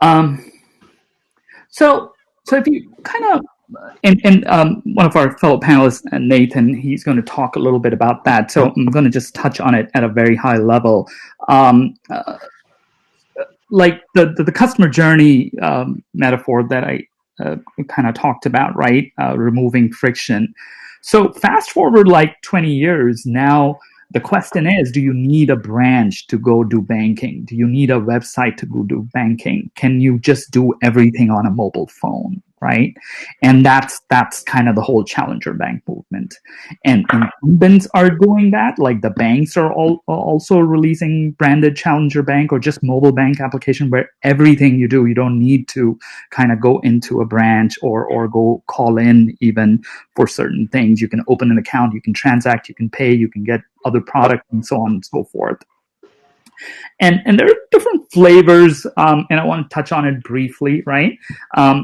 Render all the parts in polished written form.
Um, so, so if you kind of, and one of our fellow panelists, Nathan, he's going to talk a little bit about that. So I'm going to just touch on it at a very high level. Um, uh, like the customer journey metaphor that I kind of talked about, right? Removing friction. So fast forward like 20 years now. The question is, do you need a branch to go do banking? Do you need a website to go do banking? Can you just do everything on a mobile phone, right? And that's kind of the whole challenger bank movement. And incumbents are doing that. Like the banks are also releasing branded challenger bank or just mobile bank application where everything you do, you don't need to kind of go into a branch or go call in even for certain things. You can open an account, you can transact, you can pay, you can get other products and so on and so forth. And there are different flavors, and I want to touch on it briefly, right?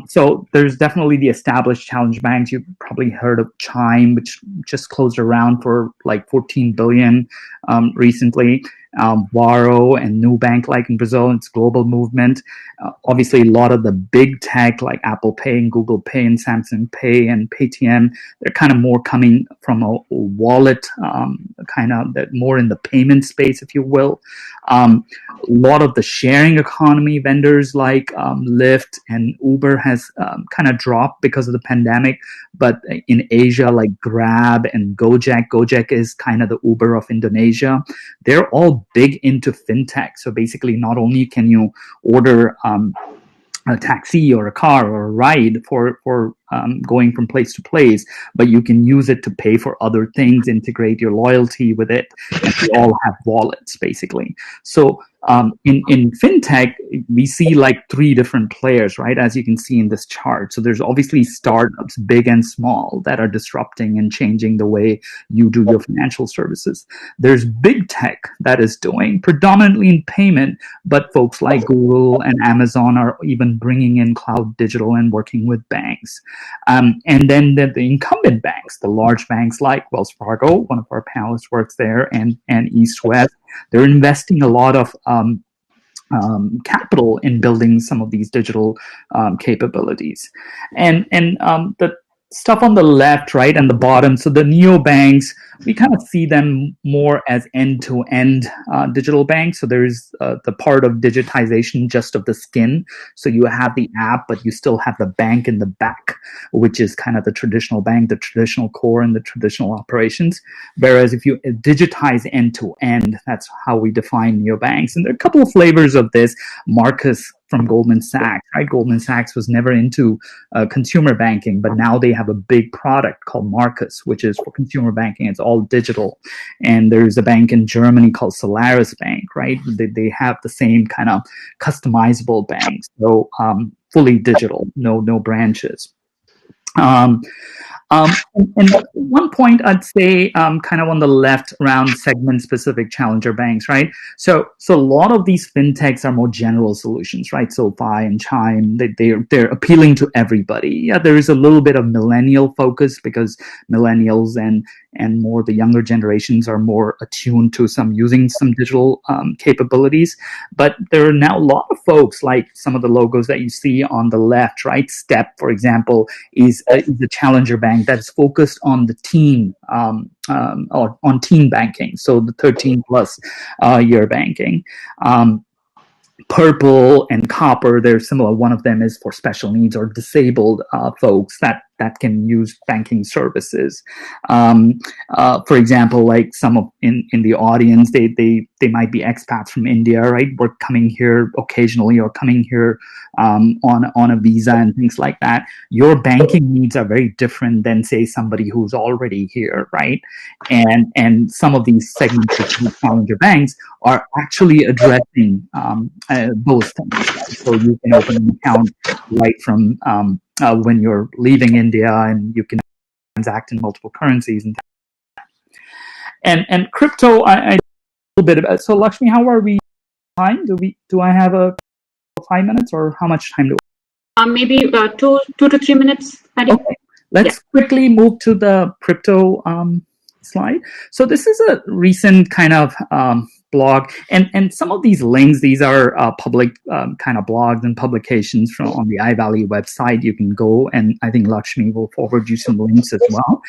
So there's definitely the established challenge banks. You've probably heard of Chime, which just closed around for like 14 billion recently. Varo and Nubank, like in Brazil, it's global movement. Obviously, a lot of the big tech like Apple Pay and Google Pay and Samsung Pay and Paytm, they're kind of more coming from a wallet, kind of that more in the payment space, if you will. A lot of the sharing economy vendors like Lyft and Uber has kind of dropped because of the pandemic. But in Asia, like Grab and Gojek is kind of the Uber of Indonesia. They're all big into fintech. So basically, not only can you order a taxi or a car or a ride for going from place to place, but you can use it to pay for other things, integrate your loyalty with it, and we all have wallets basically. So in fintech, we see like three different players, right? As you can see in this chart. So there's obviously startups, big and small, that are disrupting and changing the way you do your financial services. There's big tech that is doing predominantly in payment, but folks like Google and Amazon are even bringing in cloud digital and working with banks. And then the incumbent banks, the large banks like Wells Fargo, one of our panelists works there, and East West, they're investing a lot of capital in building some of these digital capabilities. And the stuff on the left, right, and the bottom, so the neobanks, we kind of see them more as end-to-end digital banks. So there's the part of digitization just of the skin. So you have the app, but you still have the bank in the back, which is kind of the traditional bank, the traditional core, and the traditional operations. Whereas if you digitize end-to-end, that's how we define neobanks. And there are a couple of flavors of this. Marcus from Goldman Sachs, right? Goldman Sachs was never into consumer banking, but now they have a big product called Marcus, which is for consumer banking. It's all digital. And there's a bank in Germany called Solaris Bank, right? They have the same kind of customizable banks, so fully digital, no branches. And one point I'd say, kind of on the left around segment-specific challenger banks, right? So a lot of these fintechs are more general solutions, right? SoFi and Chime, they're appealing to everybody. Yeah, there is a little bit of millennial focus because millennials and more the younger generations are more attuned to using some digital capabilities. But there are now a lot of folks, like some of the logos that you see on the left, right? Step, for example, is a challenger bank that is focused on the teen or on teen banking, so the 13 plus year banking. Purple and Copper, they're similar. One of them is for special needs or disabled folks that can use banking services. For example, like some of in the audience, they might be expats from India, right? We're coming here occasionally or coming here on a visa and things like that. Your banking needs are very different than, say, somebody who's already here, right? And some of these segments of challenger banks are actually addressing both things. Right? So you can open an account right from when you're leaving India, and you can transact in multiple currencies. And crypto, I a little bit about. So Lakshmi, how are we time? Do I have a 5 minutes, or how much time do maybe 2 to 3 minutes. Okay. Let's quickly move to the crypto slide. So this is a recent kind of blog, and some of these links, these are public kind of blogs and publications from on the iValley website. You can go, and I think Lakshmi will forward you some links as well.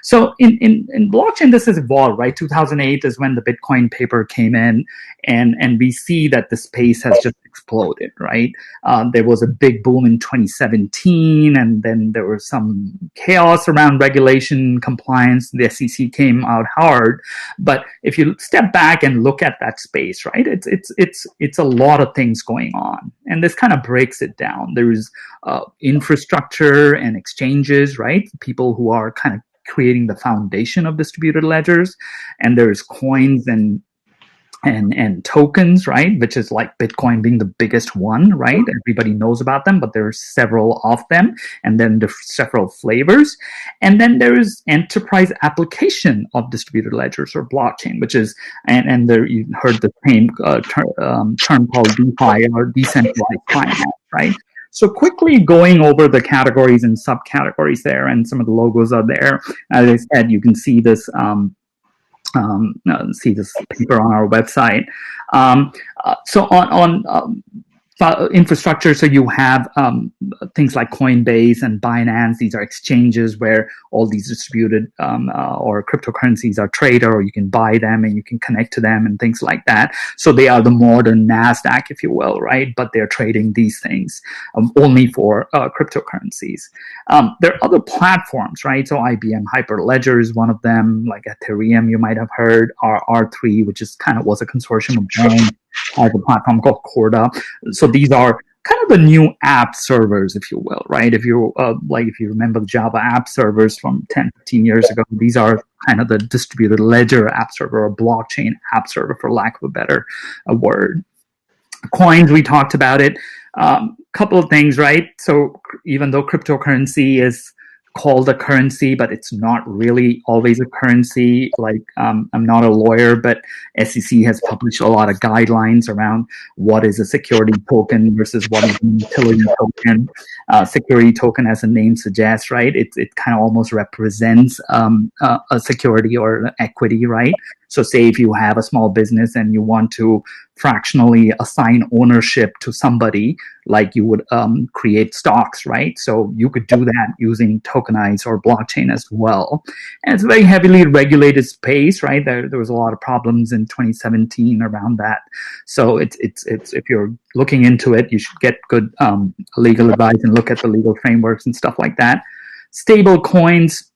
So in blockchain, this has evolved, right? 2008 is when the Bitcoin paper came in, and we see that the space has just exploded, right? There was a big boom in 2017, and then there was some chaos around regulation compliance. The SEC came out hard, but if you step back and look at that space, right, it's a lot of things going on, and this kind of breaks it down. There is infrastructure and exchanges, right? People who are kind of creating the foundation of distributed ledgers, and there's coins and tokens, right? Which is like Bitcoin being the biggest one, right? Everybody knows about them, but there's several of them, and then the several flavors. And then there is enterprise application of distributed ledgers or blockchain, which is, and there you heard the same term called DeFi or decentralized finance, right? So quickly going over the categories and subcategories there, and some of the logos are there. As I said, you can see this paper on our website. So on infrastructure, so you have things like Coinbase and Binance. These are exchanges where all these distributed or cryptocurrencies are traded, or you can buy them and you can connect to them and things like that. So they are the modern NASDAQ, if you will, right? But they're trading these things only for cryptocurrencies. There are other platforms, right? So IBM Hyperledger is one of them, like Ethereum, you might have heard, or R3, which is kind of was a consortium of banks, has a platform called Corda. So these are kind of the new app servers, if you will, right? If you if you remember the Java app servers from 10, 15 years ago, these are kind of the distributed ledger app server or blockchain app server, for lack of a better word. Coins, we talked about it. Couple of things, right? So even though cryptocurrency is called a currency, but it's not really always a currency. Like, I'm not a lawyer, but SEC has published a lot of guidelines around what is a security token versus what is a utility token. Security token, as the name suggests, right? It kind of almost represents a security or an equity, right? So say if you have a small business and you want to fractionally assign ownership to somebody, like you would create stocks, right? So you could do that using tokenized or blockchain as well. And it's a very heavily regulated space, right? There was a lot of problems in 2017 around that. So it's if you're looking into it, you should get good legal advice and look at the legal frameworks and stuff like that. Stable coins.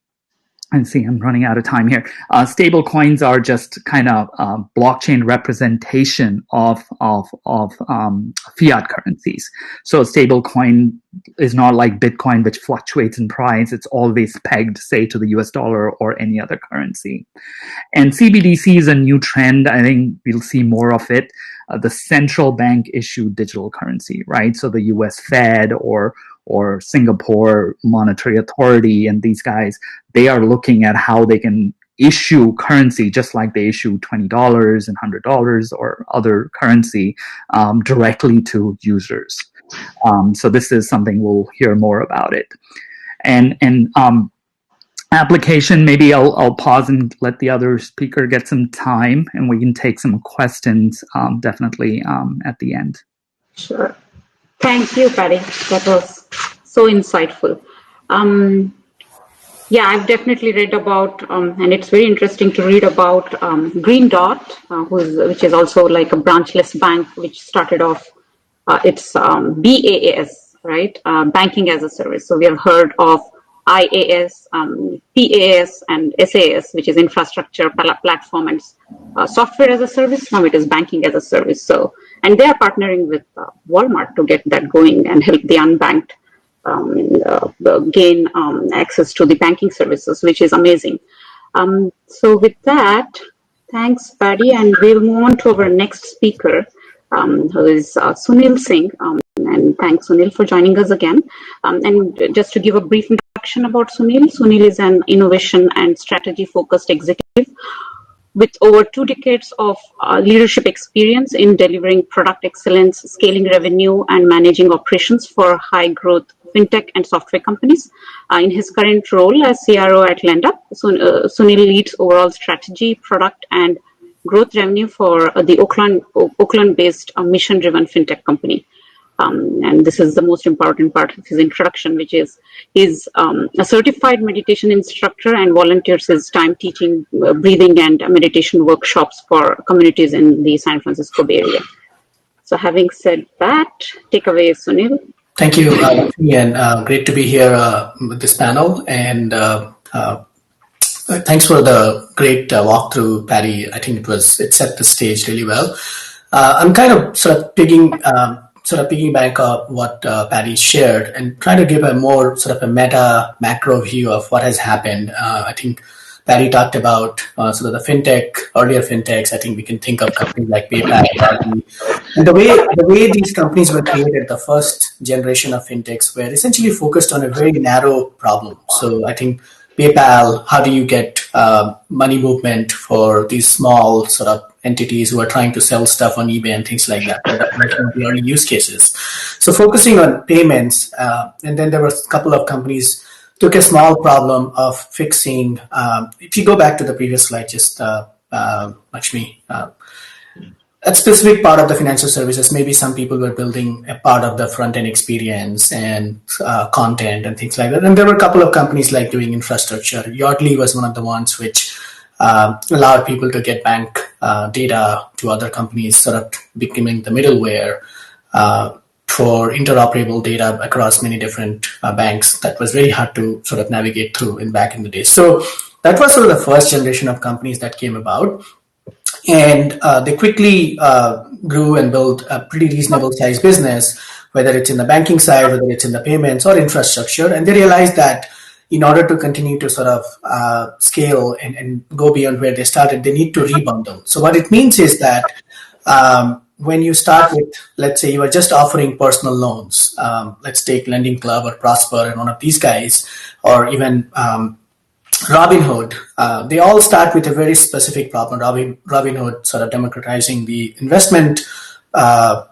And see, I'm running out of time here. Stable coins are just kind of blockchain representation of fiat currencies. So a stable coin is not like Bitcoin, which fluctuates in price. It's always pegged, say, to the US dollar or any other currency. And CBDC is a new trend. I think we'll see more of it. The central bank issued digital currency, right? So the US Fed or Singapore Monetary Authority and these guys, they are looking at how they can issue currency just like they issue $20 and $100 or other currency directly to users. So this is something we'll hear more about it. And application, maybe I'll pause and let the other speaker get some time, and we can take some questions definitely at the end. Sure. Thank you, Paddy. That was so insightful. Yeah, I've definitely read about, and it's very interesting to read about Green Dot, which is also like a branchless bank, which started off its BaaS, right? Banking as a service. So we have heard of IaaS, PaaS, and SaaS, which is infrastructure, platform, and software as a service. Now it is banking as a service. So, and they are partnering with Walmart to get that going and help the unbanked gain access to the banking services, which is amazing. So with that, thanks, Paddy, and we'll move on to our next speaker, who is Sunil Singh. And thanks, Sunil, for joining us again. And just to give a brief introduction about Sunil, Sunil is an innovation and strategy-focused executive with over 2 decades of leadership experience in delivering product excellence, scaling revenue, and managing operations for high-growth fintech and software companies. In his current role as CRO at Lenda, Sunil leads overall strategy, product, and growth revenue for the Oakland-based mission-driven fintech company. And this is the most important part of his introduction, which is he's a certified meditation instructor and volunteers his time teaching breathing and meditation workshops for communities in the San Francisco Bay Area. So having said that, take away, Sunil. Thank you, and great to be here with this panel. And thanks for the great walkthrough, Patty. I think it set the stage really well. I'm kind of sort of piggyback on what Patty shared and try to give a more sort of a meta macro view of what has happened. I think Patty talked about sort of the earlier fintechs. I think we can think of companies like PayPal, and the way these companies were created, the first generation of fintechs were essentially focused on a very narrow problem. So I think PayPal, how do you get money movement for these small sort of entities who are trying to sell stuff on eBay and things like that? That's one of the early use cases. So focusing on payments, and then there were a couple of companies took a small problem of fixing. If you go back to the previous slide, just Lakshmi, a specific part of the financial services, maybe some people were building a part of the front-end experience and content and things like that. And there were a couple of companies like doing infrastructure. Yardley was one of the ones which allowed people to get bank data to other companies, sort of becoming the middleware for interoperable data across many different banks. That was very hard to sort of navigate through back in the day. So that was sort of the first generation of companies that came about. And they quickly grew and built a pretty reasonable sized business, whether it's in the banking side, whether it's in the payments or infrastructure. And they realized that in order to continue to sort of scale and go beyond where they started, they need to rebundle. So what it means is that when you start with, let's say you are just offering personal loans, let's take Lending Club or Prosper and one of these guys, or even Robinhood, they all start with a very specific problem. Robinhood sort of democratizing the investment, the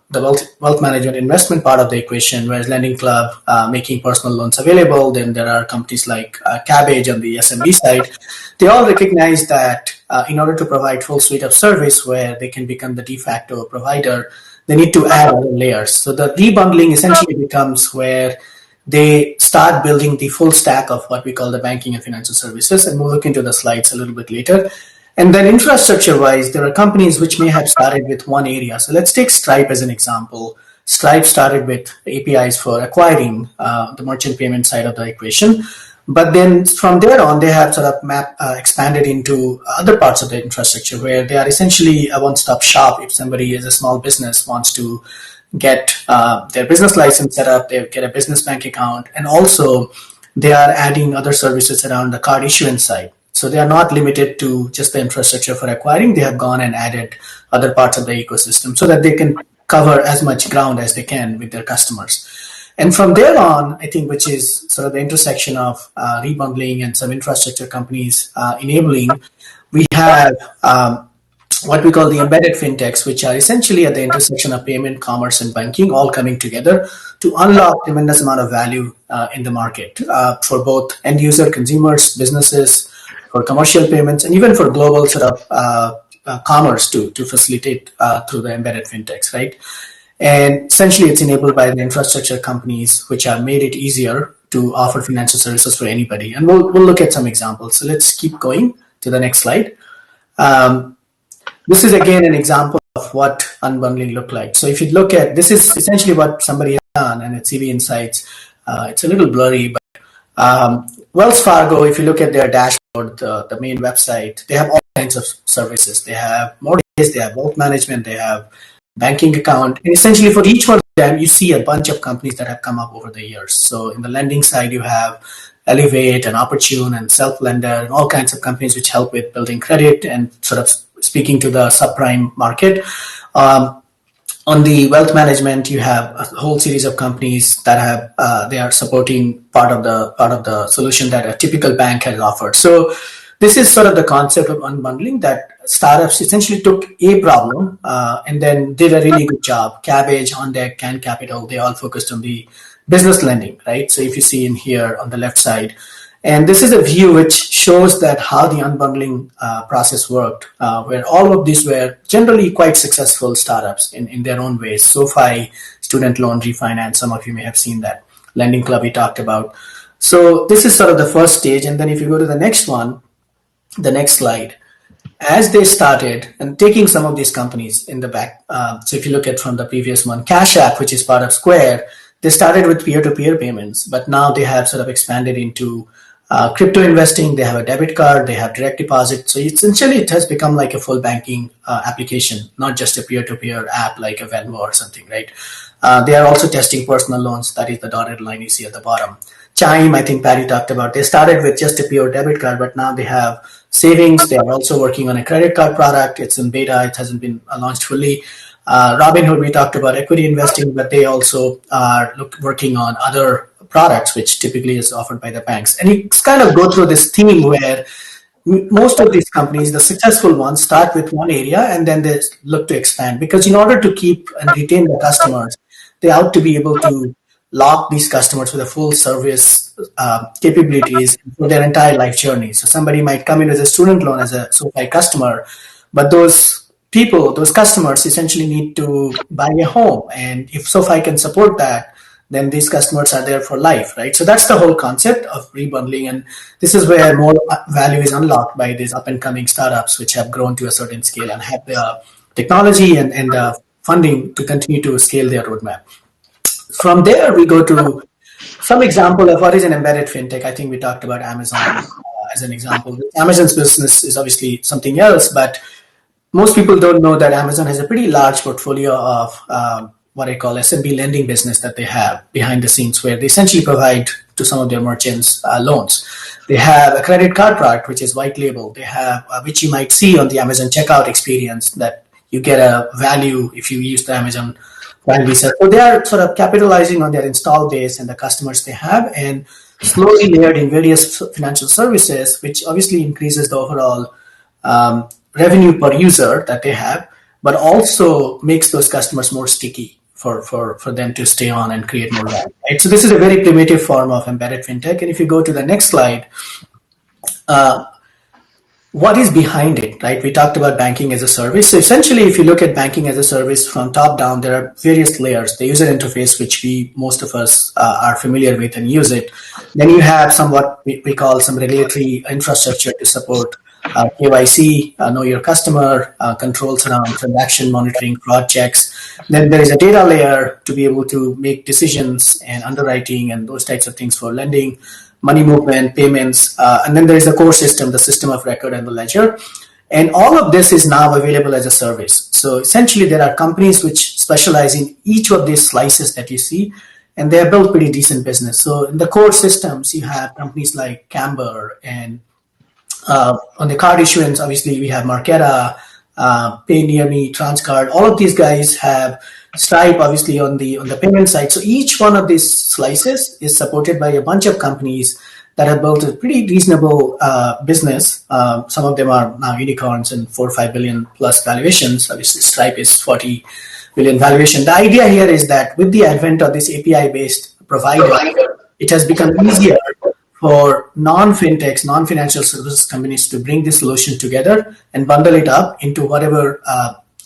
wealth management investment part of the equation, whereas Lending Club making personal loans available. Then there are companies like Cabbage on the SMB side. They all recognize that in order to provide full suite of service where they can become the de facto provider, they need to add other layers. So the rebundling essentially becomes where they start building the full stack of what we call the banking and financial services. And we'll look into the slides a little bit later. And then infrastructure-wise, there are companies which may have started with one area. So let's take Stripe as an example. Stripe started with APIs for acquiring the merchant payment side of the equation. But then from there on, they have sort of expanded into other parts of the infrastructure where they are essentially a one-stop shop. If somebody is a small business wants to get their business license set up, they get a business bank account, and also they are adding other services around the card issuance side. So they are not limited to just the infrastructure for acquiring. They have gone and added other parts of the ecosystem so that they can cover as much ground as they can with their customers. And from there on, I think, which is sort of the intersection of rebundling and some infrastructure companies enabling, we have what we call the embedded fintechs, which are essentially at the intersection of payment, commerce, and banking, all coming together to unlock tremendous amount of value in the market for both end user, consumers, businesses, for commercial payments, and even for global sort of commerce to facilitate through the embedded fintechs, right? And essentially, it's enabled by the infrastructure companies, which have made it easier to offer financial services for anybody. And we'll look at some examples. So let's keep going to the next slide. This is again an example of what unbundling looked like. So if you look at, this is essentially what somebody has done, and at CV Insights, it's a little blurry, but Wells Fargo, if you look at their dashboard, the main website, they have all kinds of services. They have mortgage, they have wealth management, they have banking account. And essentially for each one of them, you see a bunch of companies that have come up over the years. So in the lending side, you have Elevate and Opportune and Self-Lender and all kinds of companies which help with building credit and sort of speaking to the subprime market. On the wealth management, you have a whole series of companies that have they are supporting part of the solution that a typical bank has offered. So this is sort of the concept of unbundling, that startups essentially took a problem and then did a really good job. Cabbage, OnDeck, Can Capital, they all focused on the business lending, right? So if you see in here on the left side, And this is a view which shows that how the unbundling process worked, where all of these were generally quite successful startups in their own ways. SoFi, student loan refinance, some of you may have seen that. Lending Club we talked about. So this is sort of the first stage. And then if you go to the next one, the next slide, as they started and taking some of these companies in the back. So if you look at from the previous one, Cash App, which is part of Square, they started with peer-to-peer payments, but now they have sort of expanded into crypto investing. They have a debit card, they have direct deposit. So essentially it has become like a full banking application, not just a peer-to-peer app like a Venmo or something, right? They are also testing personal loans. That is the dotted line you see at the bottom. Chime, I think Patty talked about, they started with just a pure debit card, but now they have savings. They are also working on a credit card product. It's in beta. It hasn't been launched fully. Robinhood, we talked about equity investing, but they also are working on other products, which typically is offered by the banks. And you kind of go through this theme where most of these companies, the successful ones, start with one area and then they look to expand, because in order to keep and retain the customers, they ought to be able to lock these customers with a full service capabilities for their entire life journey. So somebody might come in as a student loan as a SoFi customer, but those people, those customers essentially need to buy a home. And if SoFi can support that, then these customers are there for life, right? So that's the whole concept of rebundling. And this is where more value is unlocked by these up and coming startups, which have grown to a certain scale and have the technology and the funding to continue to scale their roadmap. From there, we go to some example of what is an embedded fintech. I think we talked about Amazon as an example. Amazon's business is obviously something else, but most people don't know that Amazon has a pretty large portfolio of what I call SMB lending business that they have behind the scenes, where they essentially provide to some of their merchants loans. They have a credit card product, which is white label. They have, which you might see on the Amazon checkout experience, that you get a value if you use the Amazon Prime Visa. So they are sort of capitalizing on their install base and the customers they have, and slowly layered in various financial services, which obviously increases the overall revenue per user that they have, but also makes those customers more sticky for them to stay on and create more value. Right? So this is a very primitive form of embedded fintech. And if you go to the next slide, what is behind it, right? We talked about banking as a service. So essentially, if you look at banking as a service from top down, there are various layers. The user interface, which most of us are familiar with and use it. Then you have somewhat we call some regulatory infrastructure to support KYC, know your customer, controls around transaction monitoring, fraud checks. Then there is a data layer to be able to make decisions and underwriting and those types of things for lending, money movement, payments, and then there is the core system, the system of record and the ledger. And all of this is now available as a service. So essentially there are companies which specialize in each of these slices that you see, and they have built pretty decent business. So in the core systems, you have companies like Camber, and on the card issuance, obviously we have Marqeta, PayNearMe, Transcard. All of these guys have Stripe, obviously on the payment side. So each one of these slices is supported by a bunch of companies that have built a pretty reasonable business. Some of them are now unicorns and 4 or 5 billion plus valuations. Obviously, Stripe is 40 billion valuation. The idea here is that with the advent of this API-based provider, it has become easier for non-fintechs, non-financial services companies to bring this solution together and bundle it up into whatever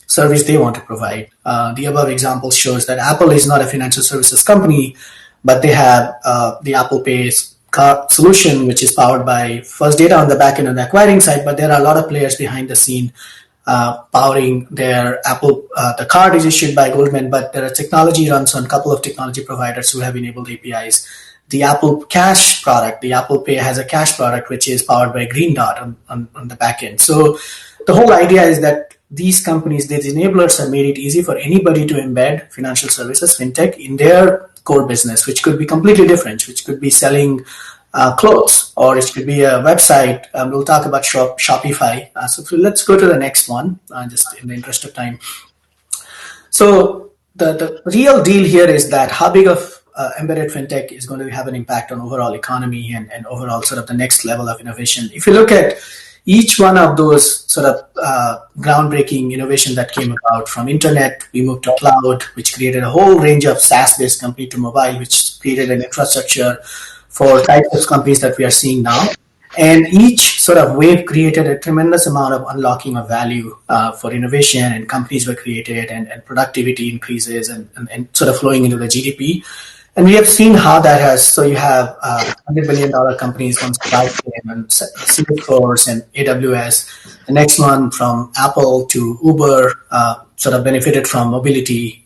service they want to provide. The above example shows that Apple is not a financial services company, but they have the Apple Pay card solution, which is powered by First Data on the back end on the acquiring side, but there are a lot of players behind the scene powering their Apple. The card is issued by Goldman, but there are technology runs on a couple of technology providers who have enabled APIs. The Apple Cash product, the Apple Pay has a cash product, which is powered by Green Dot on the back end. So the whole idea is that these companies, these enablers have made it easy for anybody to embed financial services, fintech, in their core business, which could be completely different, which could be selling clothes, or it could be a website. We'll talk about Shopify. So let's go to the next one, just in the interest of time. So the real deal here is that how big of embedded fintech is going to have an impact on overall economy and overall sort of the next level of innovation. If you look at each one of those sort of groundbreaking innovation that came about, from internet, we moved to cloud, which created a whole range of SaaS-based company, to mobile, which created an infrastructure for types of companies that we are seeing now. And each sort of wave created a tremendous amount of unlocking of value for innovation, and companies were created, and productivity increases, and sort of flowing into the GDP. And we have seen how that has. So you have $100 billion companies from Skype and Salesforce and AWS. The next one from Apple to Uber sort of benefited from mobility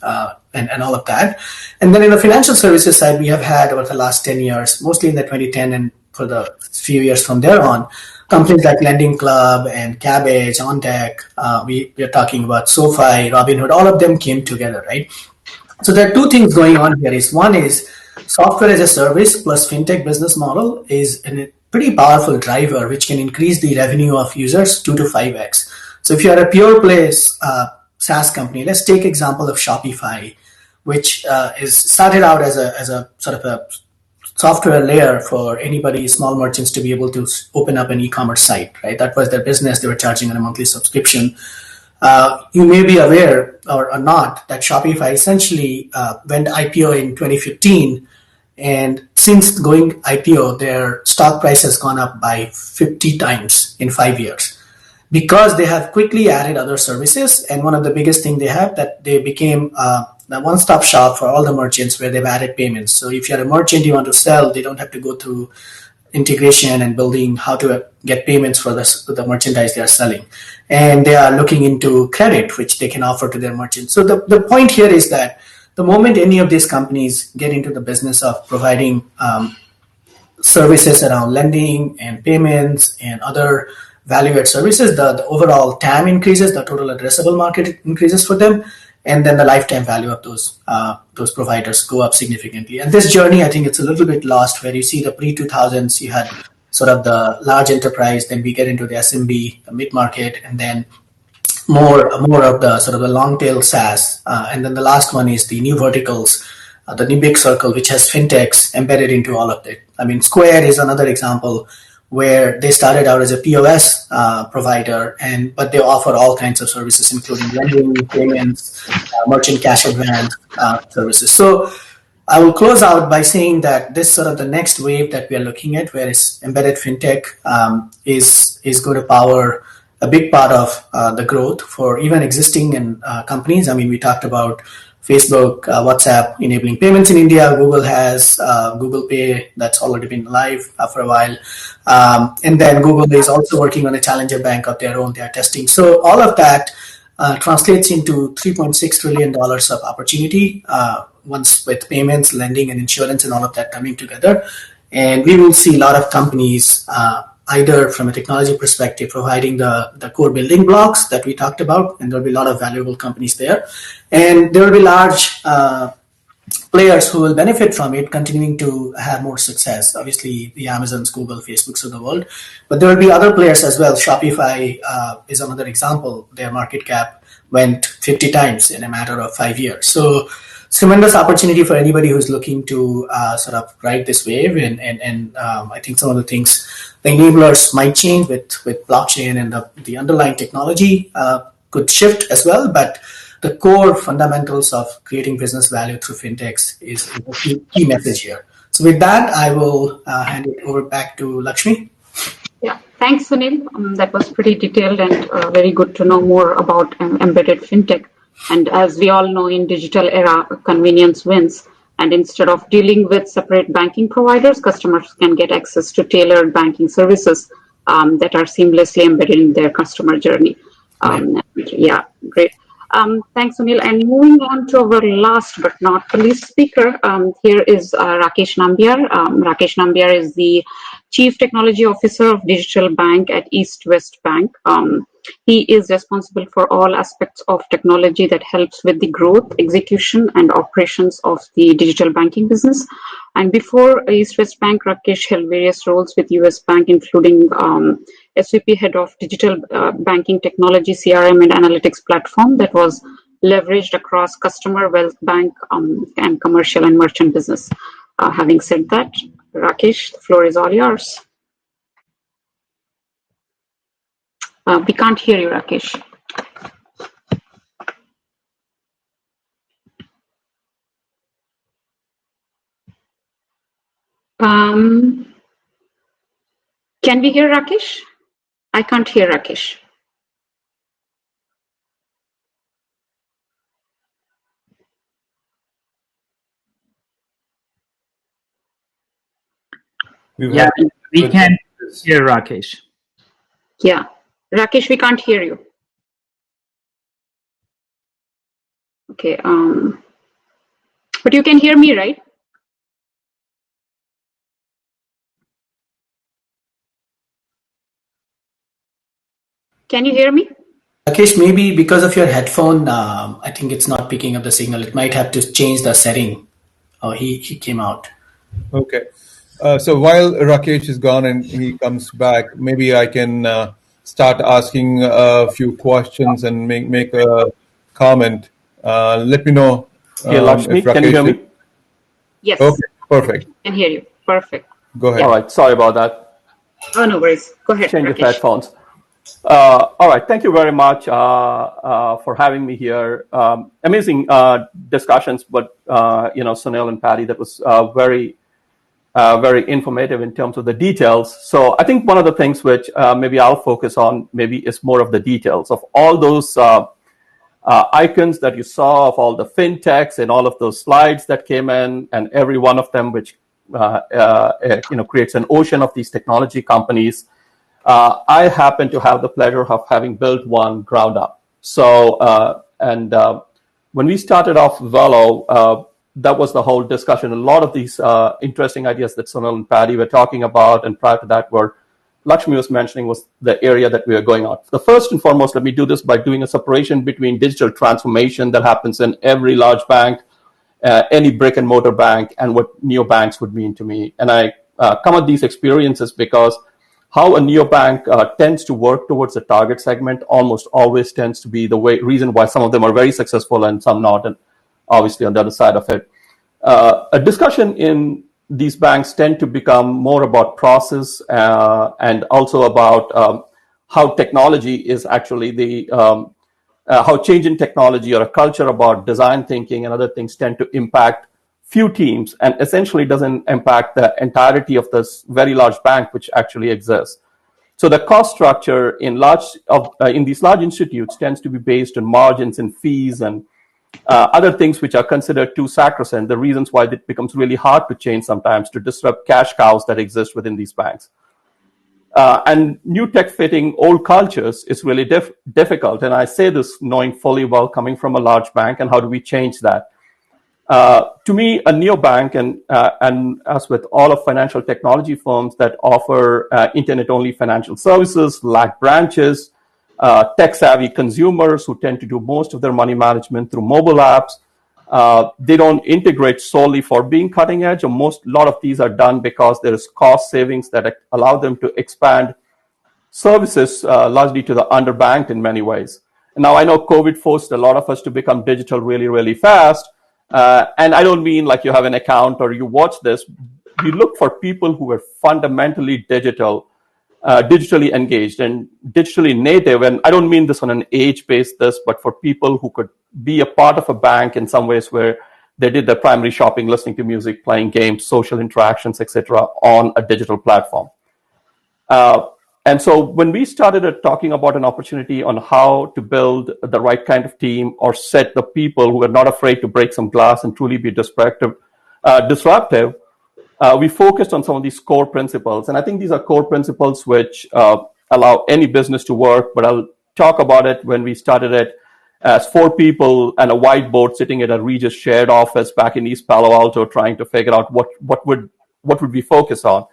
and all of that. And then in the financial services side, we have had over the last 10 years, mostly in the 2010 and for the few years from there on, companies like Lending Club and Cabbage, OnDeck, we are talking about SoFi, Robinhood, all of them came together, right? So there are two things going on here. One is software as a service plus fintech business model is a pretty powerful driver, which can increase the revenue of users 2 to 5x. So if you are a pure play SaaS company, let's take example of Shopify, which is started out as a sort of a software layer for anybody, small merchants, to be able to open up an e-commerce site, right? That was their business. They were charging on a monthly subscription. You may be aware or not that Shopify essentially went IPO in 2015. And since going IPO, their stock price has gone up by 50 times in 5 years because they have quickly added other services. And one of the biggest things they have, that they became the one-stop shop for all the merchants, where they've added payments. So if you're a merchant, you want to sell, they don't have to go through integration and building how to get payments for the merchandise they are selling. And they are looking into credit, which they can offer to their merchants. So the point here is that the moment any of these companies get into the business of providing services around lending and payments and other value-add services, the overall TAM increases, the total addressable market increases for them, and then the lifetime value of those providers go up significantly. And this journey, I think it's a little bit lost, where you see the pre-2000s, you had sort of the large enterprise, then we get into the SMB, the mid-market, and then more of the sort of the long tail SaaS. And then the last one is the new verticals, the new big circle, which has fintechs embedded into all of it. I mean, Square is another example where they started out as a POS provider, but they offer all kinds of services, including lending, payments, merchant cash advance services. So I will close out by saying that this sort of the next wave that we are looking at, where it's embedded fintech, is going to power a big part of the growth for even existing companies. I mean, we talked about Facebook, WhatsApp enabling payments in India. Google has Google Pay that's already been live for a while. And then Google is also working on a challenger bank of their own. They are testing. So all of that translates into $3.6 trillion of opportunity once with payments, lending, and insurance and all of that coming together. And we will see a lot of companies either from a technology perspective, providing the core building blocks that we talked about, and there'll be a lot of valuable companies there. And there will be large players who will benefit from it, continuing to have more success. Obviously, the Amazons, Google, Facebooks of the world. But there will be other players as well. Shopify is another example. Their market cap went 50 times in a matter of 5 years. So it's tremendous opportunity for anybody who's looking to sort of ride this wave. And I think some of the things, the enablers might change with blockchain, and the underlying technology could shift as well. But the core fundamentals of creating business value through fintechs is a key message here. So with that, I will hand it over back to Lakshmi. Yeah, thanks, Sunil. That was pretty detailed and very good to know more about embedded fintech. And as we all know, in digital era, convenience wins. And instead of dealing with separate banking providers, customers can get access to tailored banking services that are seamlessly embedded in their customer journey. Yeah, great. Thanks, Sunil. And moving on to our last but not the least speaker, here is Rakesh Nambiar. Rakesh Nambiar is the Chief Technology Officer of Digital Bank at East West Bank. He is responsible for all aspects of technology that helps with the growth, execution, and operations of the digital banking business. And before East West Bank, Rakesh held various roles with US Bank, including SVP Head of Digital Banking Technology, CRM, and Analytics Platform that was leveraged across customer, wealth bank, and commercial and merchant business. Having said that, Rakesh, the floor is all yours. We can't hear you, Rakesh. Can we hear Rakesh? I can't hear Rakesh. Yeah, we can hear Rakesh. Yeah, Rakesh, we can't hear you. Okay, but you can hear me, right? Can you hear me? Rakesh, maybe because of your headphone, I think it's not picking up the signal. It might have to change the setting. Oh, he came out. Okay. So while Rakesh is gone and he comes back, maybe I can start asking a few questions and make a comment. Let me know Hey, Lakshmi, if Rakesh can you hear me? Yes. Okay, perfect. I can hear you. Perfect. Go ahead. All right, sorry about that. Oh, no worries. Go ahead, Change of Rakesh. headphones. All right, thank you very much for having me here. Amazing discussions, but Sunil and Patty, that was very informative in terms of the details. So I think one of the things which maybe I'll focus on maybe is more of the details of all those icons that you saw of all the fintechs and all of those slides that came in, and every one of them which creates an ocean of these technology companies. I happen to have the pleasure of having built one ground up. So when we started off Velo, that was the whole discussion. A lot of these interesting ideas that Sunil and Patty were talking about, and prior to that, were Lakshmi was mentioning, was the area that we are going on. The first and foremost, let me do this by doing a separation between digital transformation that happens in every large bank, any brick and mortar bank, and what neobanks would mean to me. And I come at these experiences because how a neobank tends to work towards the target segment almost always tends to be the reason why some of them are very successful and some not, and obviously on the other side of it. A discussion in these banks tend to become more about process and also about how technology is actually how change in technology or a culture about design thinking and other things tend to impact few teams and essentially doesn't impact the entirety of this very large bank which actually exists. So the cost structure in these large institutes tends to be based on margins and fees and other things which are considered too sacrosanct, the reasons why it becomes really hard to change sometimes to disrupt cash cows that exist within these banks. And new tech fitting old cultures is really difficult. And I say this knowing fully well coming from a large bank, and how do we change that? To me, a neobank, and as with all of financial technology firms that offer internet-only financial services, lack branches, tech-savvy consumers who tend to do most of their money management through mobile apps. They don't integrate solely for being cutting edge, or a lot of these are done because there is cost savings that allow them to expand services largely to the underbanked in many ways. And now I know COVID forced a lot of us to become digital really, really fast. And I don't mean like you have an account or you watch this. We look for people who are fundamentally digitally engaged and digitally native. And I don't mean this on an age-based but for people who could be a part of a bank in some ways where they did their primary shopping, listening to music, playing games, social interactions, etc., on a digital platform. And so when we started talking about an opportunity on how to build the right kind of team or set the people who are not afraid to break some glass and truly be disruptive, we focused on some of these core principles. And I think these are core principles which allow any business to work, but I'll talk about it when we started it as 4 people and a whiteboard sitting at a Regis shared office back in East Palo Alto trying to figure out what would we focus on.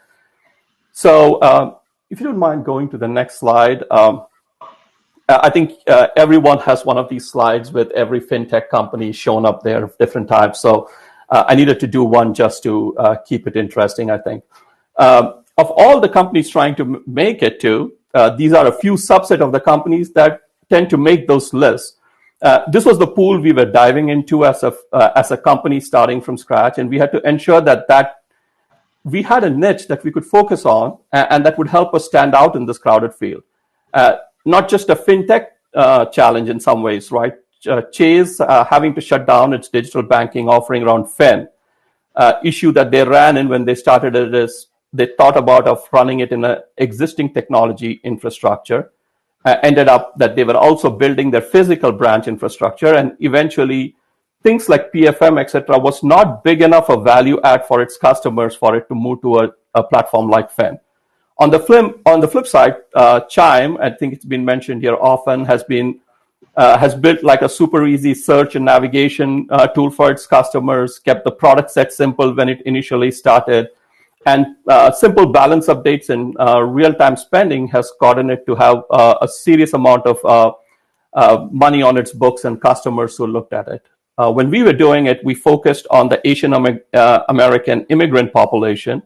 So if you don't mind going to the next slide, I think everyone has one of these slides with every fintech company shown up there of different types. So I needed to do one just to keep it interesting, I think. Of all the companies trying to make it to, these are a few subset of the companies that tend to make those lists. This was the pool we were diving into as a company starting from scratch, and we had to ensure that we had a niche that we could focus on and that would help us stand out in this crowded field. Not just a fintech challenge in some ways, right? Chase having to shut down its digital banking offering around Fin. issue that they ran in when they started it is they thought about of running it in an existing technology infrastructure. Ended up that they were also building their physical branch infrastructure, and eventually things like PFM, etc., was not big enough a value add for its customers for it to move to a platform like Fin. On the flip side, Chime, I think it's been mentioned here often, has built like a super easy search and navigation tool for its customers, kept the product set simple when it initially started, and simple balance updates and real-time spending has gotten it to have a serious amount of money on its books and customers who looked at it. When we were doing it, we focused on the Asian American immigrant population.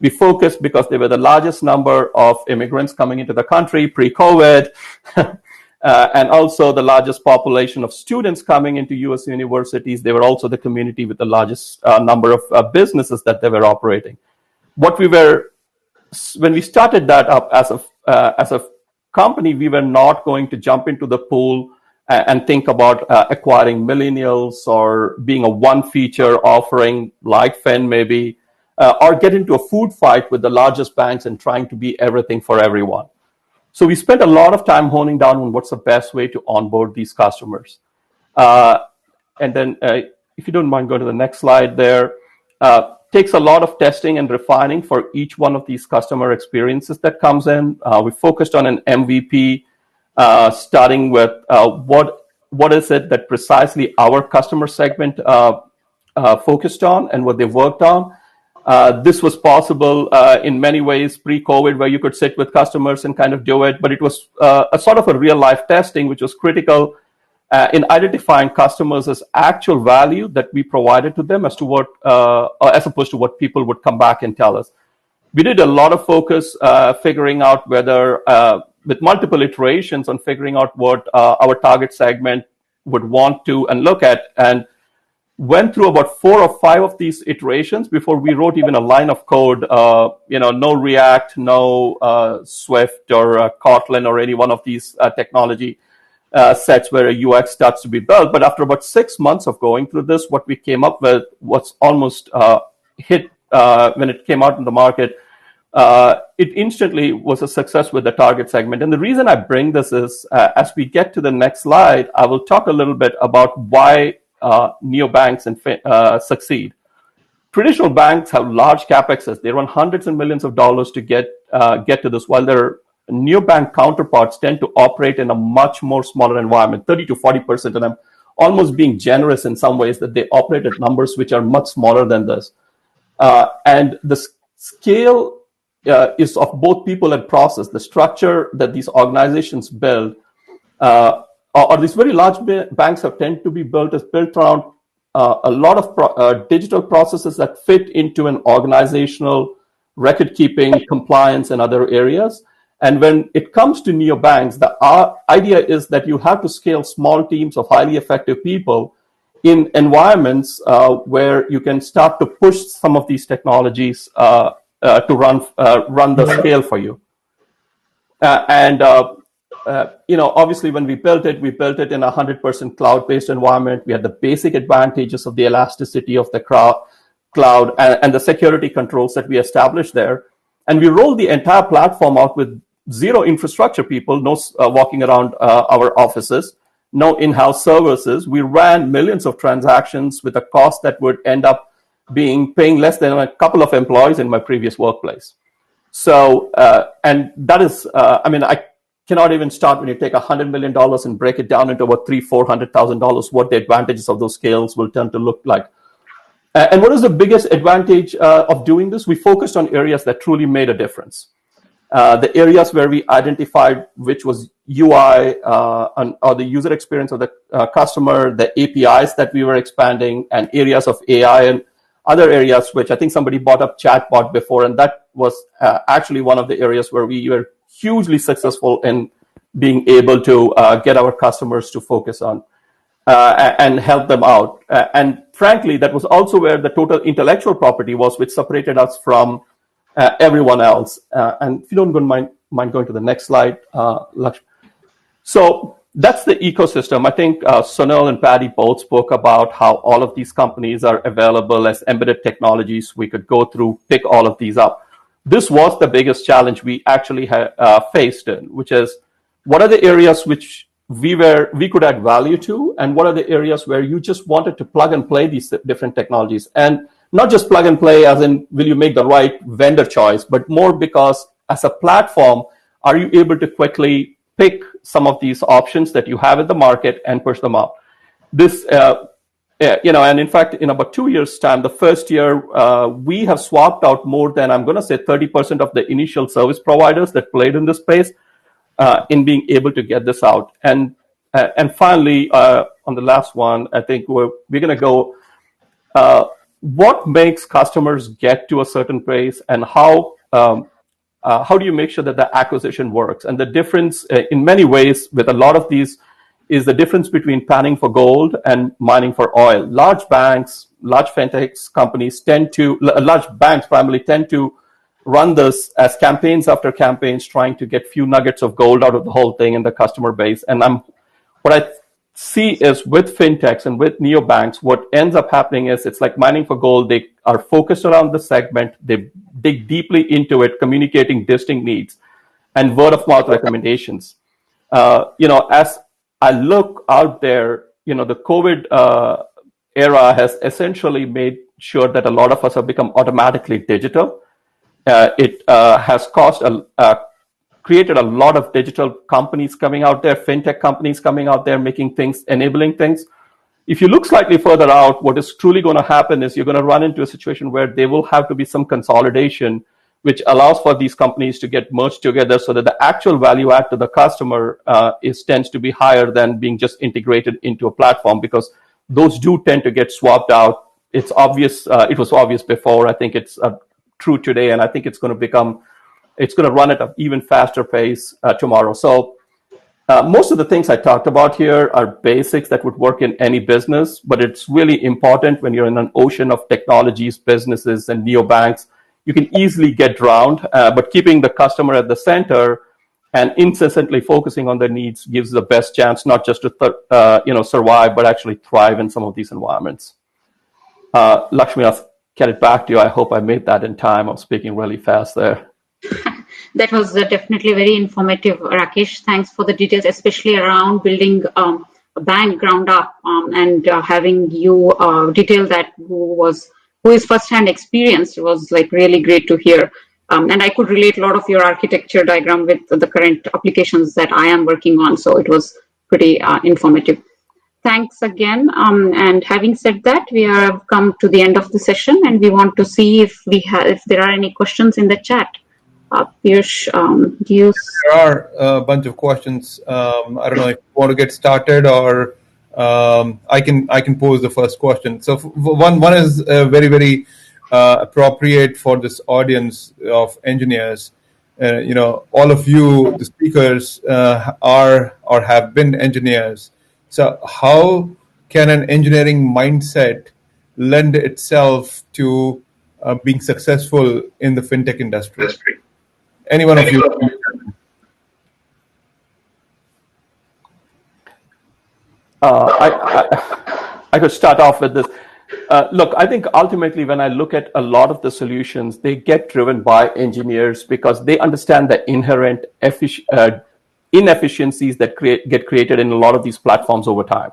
We focused because they were the largest number of immigrants coming into the country pre-COVID, and also the largest population of students coming into U.S. universities. They were also the community with the largest number of businesses that they were operating. When we started that up as a company, we were not going to jump into the pool and think about acquiring millennials or being a one-feature offering like Fin maybe, or get into a food fight with the largest banks and trying to be everything for everyone. So we spent a lot of time honing down on what's the best way to onboard these customers. And then if you don't mind, go to the next slide there. Takes a lot of testing and refining for each one of these customer experiences that comes in. We focused on an MVP, starting with what is it that precisely our customer segment focused on and what they worked on. This was possible in many ways pre-COVID, where you could sit with customers and kind of do it, but it was a sort of a real-life testing, which was critical in identifying customers as actual value that we provided to them as opposed to what people would come back and tell us. We did a lot of focus figuring out whether, with multiple iterations on figuring out what our target segment would want to and look at, and went through about 4 or 5 of these iterations before we wrote even a line of code, no React, no Swift or Kotlin or any one of these technology sets where a UX starts to be built. But after about 6 months of going through this, what we came up with was almost hit when it came out in the market. It instantly was a success with the target segment. And the reason I bring this is, as we get to the next slide, I will talk a little bit about why neobanks succeed. Traditional banks have large capexes. They run hundreds of millions of dollars to get to this, while their neobank counterparts tend to operate in a much more smaller environment, 30 to 40% of them almost being generous in some ways, that they operate at numbers which are much smaller than this. And the scale is of both people and process. The structure that these organizations build, or these very large banks have tend to be built around a lot of digital processes that fit into an organizational record keeping, compliance, and other areas. And when it comes to neobanks, the idea is that you have to scale small teams of highly effective people in environments where you can start to push some of these technologies to run the scale for you. Obviously, when we built it in a 100% cloud-based environment. We had the basic advantages of the elasticity of the cloud and the security controls that we established there. And we rolled the entire platform out with 0 infrastructure people, no walking around our offices, no in-house services. We ran millions of transactions with a cost that would end up paying less than a couple of employees in my previous workplace. So, and that is, I cannot even start when you take $100 million and break it down into about $300,000-$400,000, what the advantages of those scales will tend to look like. And what is the biggest advantage of doing this? We focused on areas that truly made a difference. The areas where we identified which was UI or the user experience of the customer, the APIs that we were expanding, and areas of AI and other areas, which I think somebody brought up chatbot before, and that was actually one of the areas where we were hugely successful in being able to get our customers to focus on and help them out. And frankly, that was also where the total intellectual property was, which separated us from everyone else. And if you don't mind going to the next slide, Lakshmi. So that's the ecosystem. I think Sunil and Patty both spoke about how all of these companies are available as embedded technologies. We could go through, pick all of these up. This was the biggest challenge we actually faced in, which is what are the areas which we could add value to, and what are the areas where you just wanted to plug and play these different technologies, and not just plug and play as in will you make the right vendor choice, but more because as a platform, are you able to quickly pick some of these options that you have in the market and push them out? This, and in fact, in about 2 years' time, the first year, we have swapped out more than, I'm going to say 30% of the initial service providers that played in this space in being able to get this out. And finally, on the last one, I think we're going to go, what makes customers get to a certain place, and how do you make sure that the acquisition works? And the difference in many ways with a lot of these is the difference between panning for gold and mining for oil. Large banks, large fintech companies large banks primarily tend to run this as campaigns after campaigns, trying to get few nuggets of gold out of the whole thing in the customer base. And what I see is with fintechs and with neobanks, what ends up happening is it's like mining for gold. They are focused around the segment. They dig deeply into it, communicating distinct needs and word of mouth recommendations. As I look out there, the COVID era has essentially made sure that a lot of us have become automatically digital. It has created a lot of digital companies coming out there, fintech companies coming out there, making things, enabling things. If you look slightly further out, what is truly going to happen is you're going to run into a situation where there will have to be some consolidation, which allows for these companies to get merged together so that the actual value add to the customer tends to be higher than being just integrated into a platform, because those do tend to get swapped out. It's obvious. It was obvious before. I think it's true today, and I think it's going to run at an even faster pace tomorrow. So most of the things I talked about here are basics that would work in any business, but it's really important when you're in an ocean of technologies, businesses, and neobanks. You can easily get drowned, but keeping the customer at the center and incessantly focusing on their needs gives the best chance not just to survive, but actually thrive in some of these environments. Lakshmi, I'll get it back to you. I hope I made that in time. I'm speaking really fast there. That was definitely very informative, Rakesh. Thanks for the details, especially around building a bank ground up and having you detail that who is first-hand experienced was like really great to hear. And I could relate a lot of your architecture diagram with the current applications that I am working on. So it was pretty informative. Thanks again. And having said that, we have come to the end of the session, and we want to see if there are any questions in the chat. Piyush, There are a bunch of questions. I don't know if you want to get started, or I can pose the first question. So one is very, very appropriate for this audience of engineers. All of you, the speakers, are or have been engineers. So how can an engineering mindset lend itself to being successful in the fintech industry? Any one of you? I could start off with this. Look, I think ultimately when I look at a lot of the solutions, they get driven by engineers because they understand the inherent inefficiencies that get created in a lot of these platforms over time.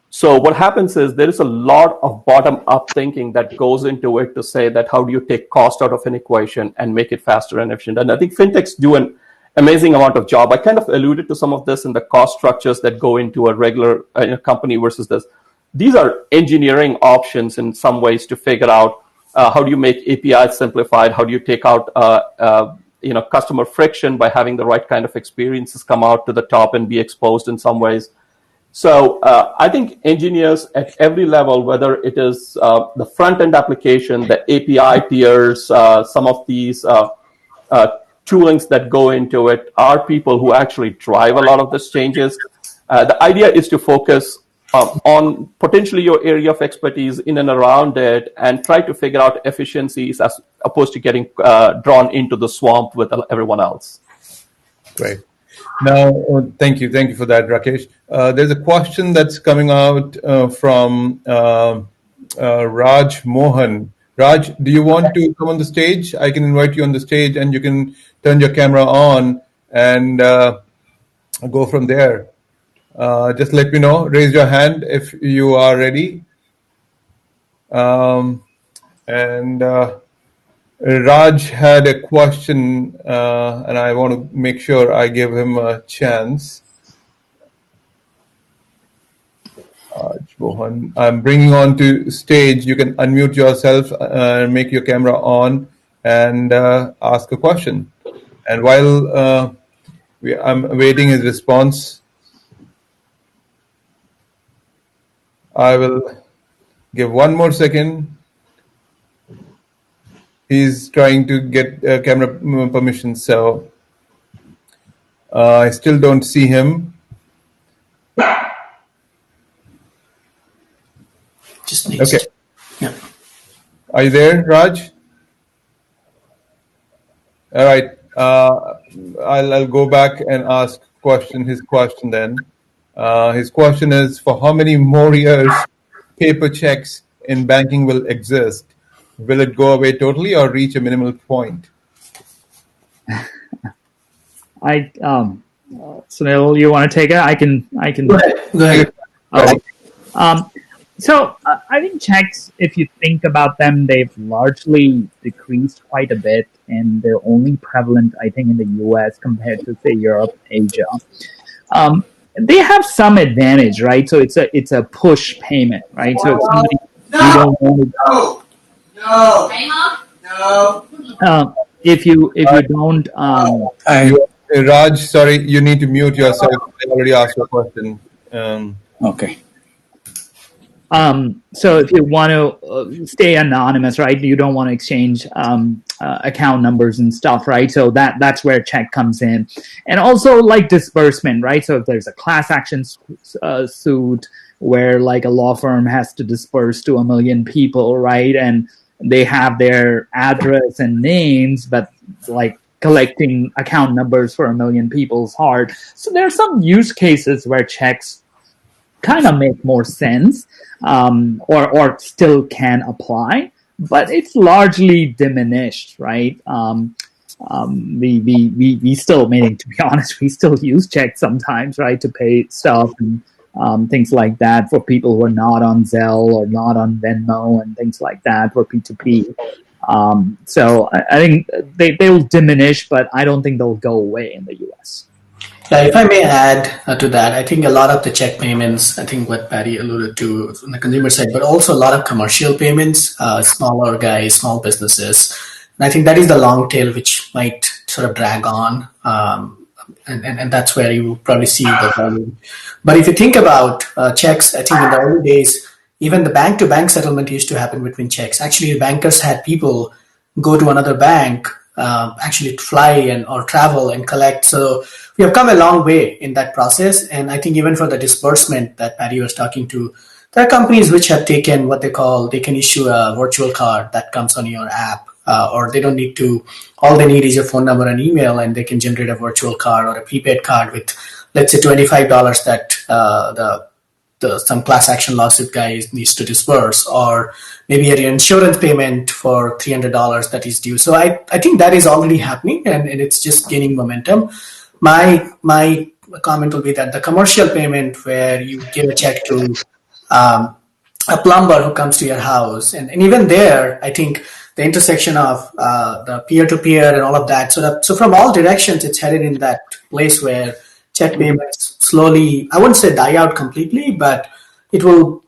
So what happens is there is a lot of bottom-up thinking that goes into it to say that how do you take cost out of an equation and make it faster and efficient. And I think fintechs do an amazing amount of job. I kind of alluded to some of this in the cost structures that go into a regular company versus this. These are engineering options in some ways to figure out how do you make APIs simplified, how do you take out customer friction by having the right kind of experiences come out to the top and be exposed in some ways. So I think engineers at every level, whether it is the front-end application, the API tiers, some of these toolings that go into it, are people who actually drive a lot of these changes. The idea is to focus on potentially your area of expertise in and around it and try to figure out efficiencies as opposed to getting drawn into the swamp with everyone else. Great. Now, thank you for that, Rakesh. There's a question that's coming out from Raj Mohan. Raj, do you want to come on the stage? I can invite you on the stage, and you can turn your camera on and go from there. Just let me know. Raise your hand if you are ready. And Raj had a question, and I want to make sure I give him a chance. Mohan, I'm bringing on to stage. You can unmute yourself and make your camera on and ask a question. And while I'm awaiting his response, I will give one more second. He's trying to get camera permission, so I still don't see him. Just next. Okay. Yeah. Are you there, Raj? All right. I'll go back and ask his question then. His question is, for how many more years paper checks in banking will exist? Will it go away totally or reach a minimal point? Sunil, you want to take it? I can. Go ahead. So I think checks, if you think about them, they've largely decreased quite a bit, and they're only prevalent, I think, in the U.S. compared to, say, Europe, Asia. They have some advantage, right? So it's a push payment, right? So if somebody you don't want to, if you don't, Raj, sorry, you need to mute yourself. I already asked your question. Okay. So if you want to stay anonymous, right? You don't want to exchange account numbers and stuff, right? So that's where check comes in, and also like disbursement, right? So if there's a class action suit where like a law firm has to disperse to 1 million people, right? And they have their address and names, but like collecting account numbers for 1 million people is hard. So there are some use cases where checks kind of make more sense, or still can apply, but it's largely diminished, right? We still, meaning to be honest, we still use checks sometimes, right, to pay stuff and things like that for people who are not on Zelle or not on Venmo and things like that for P2P. So I think they will diminish, but I don't think they'll go away in the US. Yeah, if I may add to that, I think a lot of the check payments, I think what Patty alluded to on the consumer side, but also a lot of commercial payments, smaller guys, small businesses. And I think that is the long tail which might sort of drag on. And that's where you probably see the volume. But if you think about checks, I think in the early days, even the bank-to-bank settlement used to happen between checks. Actually, bankers had people go to another bank, actually fly or travel and collect. So we have come a long way in that process. And I think even for the disbursement that Patty was talking to, there are companies which have taken what they can issue a virtual card that comes on your app, or they don't need to, all they need is your phone number and email, and they can generate a virtual card or a prepaid card with, let's say, $25 that some class action lawsuit guy needs to disperse, or maybe an insurance payment for $300 that is due. So I think that is already happening, and it's just gaining momentum. My comment will be that the commercial payment where you give a check to a plumber who comes to your house, and even there, I think the intersection of the peer-to-peer and all of that. So from all directions, it's headed in that place where check payments slowly, I wouldn't say die out completely, but it will,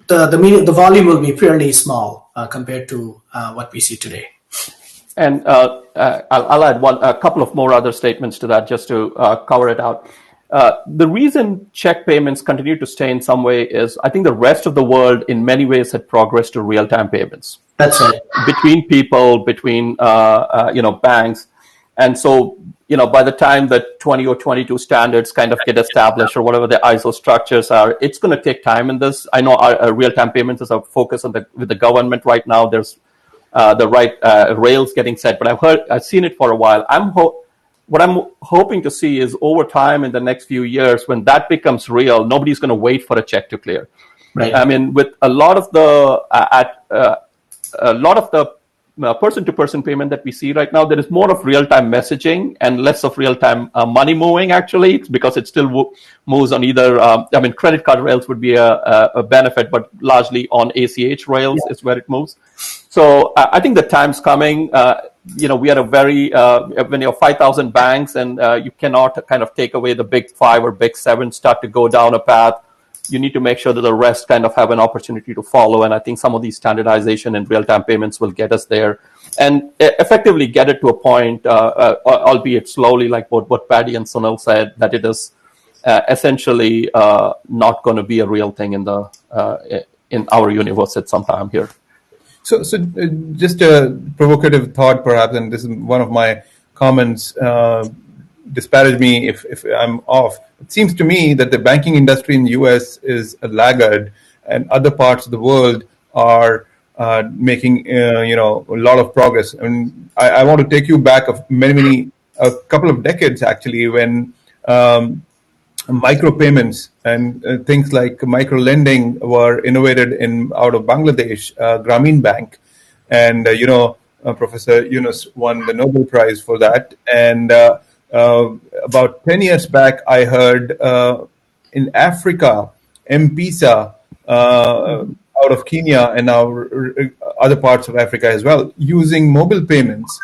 the volume will be fairly small compared to what we see today. And I'll add a couple of more other statements to that just to cover it out. The reason check payments continue to stay in some way is I think the rest of the world in many ways had progressed to real-time payments. That's right. Between people, between banks. And so, by the time the 20 or 22 standards kind of get established or whatever the ISO structures are, it's going to take time in this. I know our real-time payments is a focus with the government right now. There's the right rails getting set, but I've seen it for a while. what I'm hoping to see is over time in the next few years, when that becomes real, nobody's going to wait for a check to clear. Right. I mean, with a lot of the person-to-person payment that we see right now, there is more of real-time messaging and less of real-time money moving, actually, because it still moves on either, credit card rails would be a benefit, but largely on ACH rails is where it moves. So I think the time's coming. We are a very, when you have 5,000 banks and you cannot kind of take away the big 5 or big 7, start to go down a path. You need to make sure that the rest kind of have an opportunity to follow. And I think some of these standardization and real-time payments will get us there and effectively get it to a point, albeit slowly, like what Paddy and Sunil said, that it is essentially not going to be a real thing in our universe at some time here. So just a provocative thought, perhaps, and this is one of my comments. Disparage me if I'm off. It seems to me that the banking industry in the US is a laggard, and other parts of the world are making a lot of progress. And I want to take you back a couple of decades actually, when micropayments and things like micro lending were innovated out of Bangladesh, Grameen Bank, and Professor Yunus won the Nobel Prize for that. And about 10 years back, I heard in Africa, M-Pesa out of Kenya and now other parts of Africa as well, using mobile payments.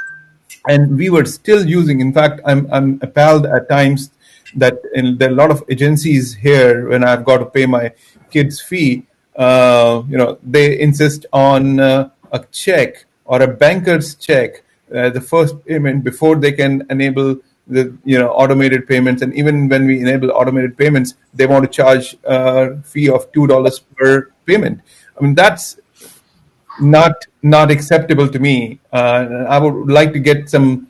And we were still using, in fact, I'm appalled at times that there are a lot of agencies here, when I've got to pay my kids' fee, they insist on a check or a banker's check, the first payment, before they can enable the automated payments. And even when we enable automated payments, they want to charge a fee of $2 per payment. I mean, that's not acceptable to me. I would like to get some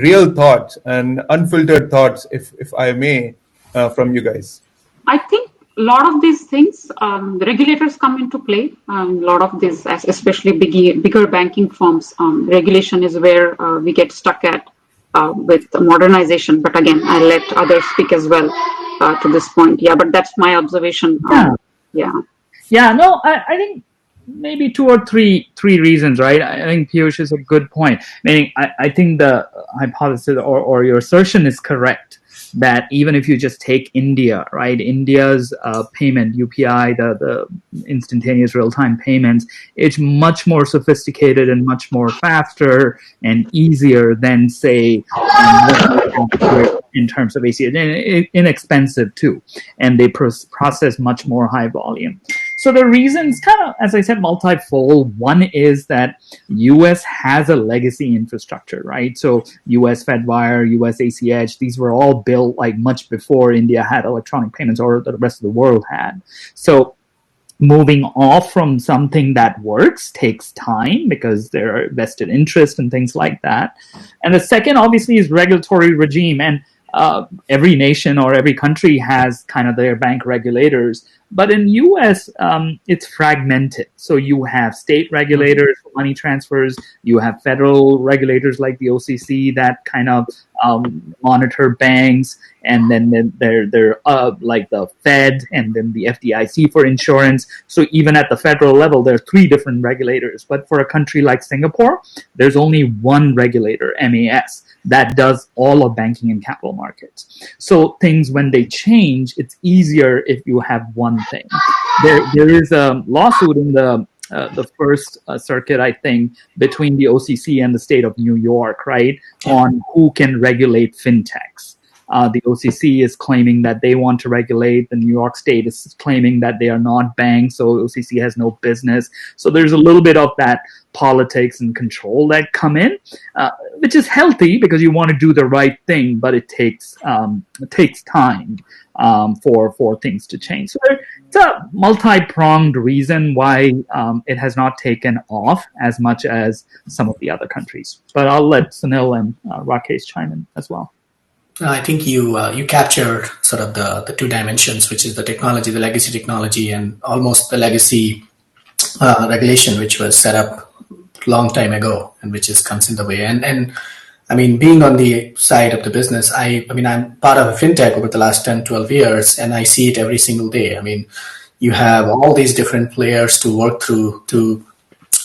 real thoughts and unfiltered thoughts, if I may, from you guys. I think a lot of these things, the regulators come into play. A lot of these, especially bigger banking firms, regulation is where we get stuck at with modernization. But again, I'll let others speak as well to this point. Yeah, but that's my observation. I think maybe 2 or 3 reasons, right? I think Piyush is a good point. Meaning, I think the hypothesis or your assertion is correct, that even if you just take India, right? India's payment, UPI, the instantaneous real-time payments, it's much more sophisticated and much more faster and easier than, say, in terms of ACH, and inexpensive too. And they process much more high volume. So the reasons, kind of, as I said, multifold. One is that US has a legacy infrastructure, right? So US FedWire, US ACH, these were all built like much before India had electronic payments or the rest of the world had. So moving off from something that works takes time because there are vested interest and things like that. And the second, obviously, is regulatory regime. And every nation or every country has kind of their bank regulators. But in US, it's fragmented. So you have state regulators for money transfers. You have federal regulators like the OCC that kind of monitor banks. And then they're like the Fed and then the FDIC for insurance. So even at the federal level, there are 3 different regulators. But for a country like Singapore, there's only one regulator, MAS, that does all of banking and capital markets. So things, when they change, it's easier if you have one thing. There is a lawsuit in the First Circuit, I think, between the OCC and the state of New York, right, on who can regulate fintechs. The OCC is claiming that they want to regulate. The New York State is claiming that they are not banks, so OCC has no business. So there's a little bit of that politics and control that come in, which is healthy because you want to do the right thing, but it takes time for things to change. So it's a multi-pronged reason why it has not taken off as much as some of the other countries. But I'll let Sunil and Rakesh chime in as well. I think you captured sort of the 2 dimensions, which is the technology, the legacy technology, and almost the legacy regulation, which was set up a long time ago and which comes in the way. And I mean, being on the side of the business, I mean, I'm part of a fintech over the last 10, 12 years, and I see it every single day. I mean, you have all these different players to work through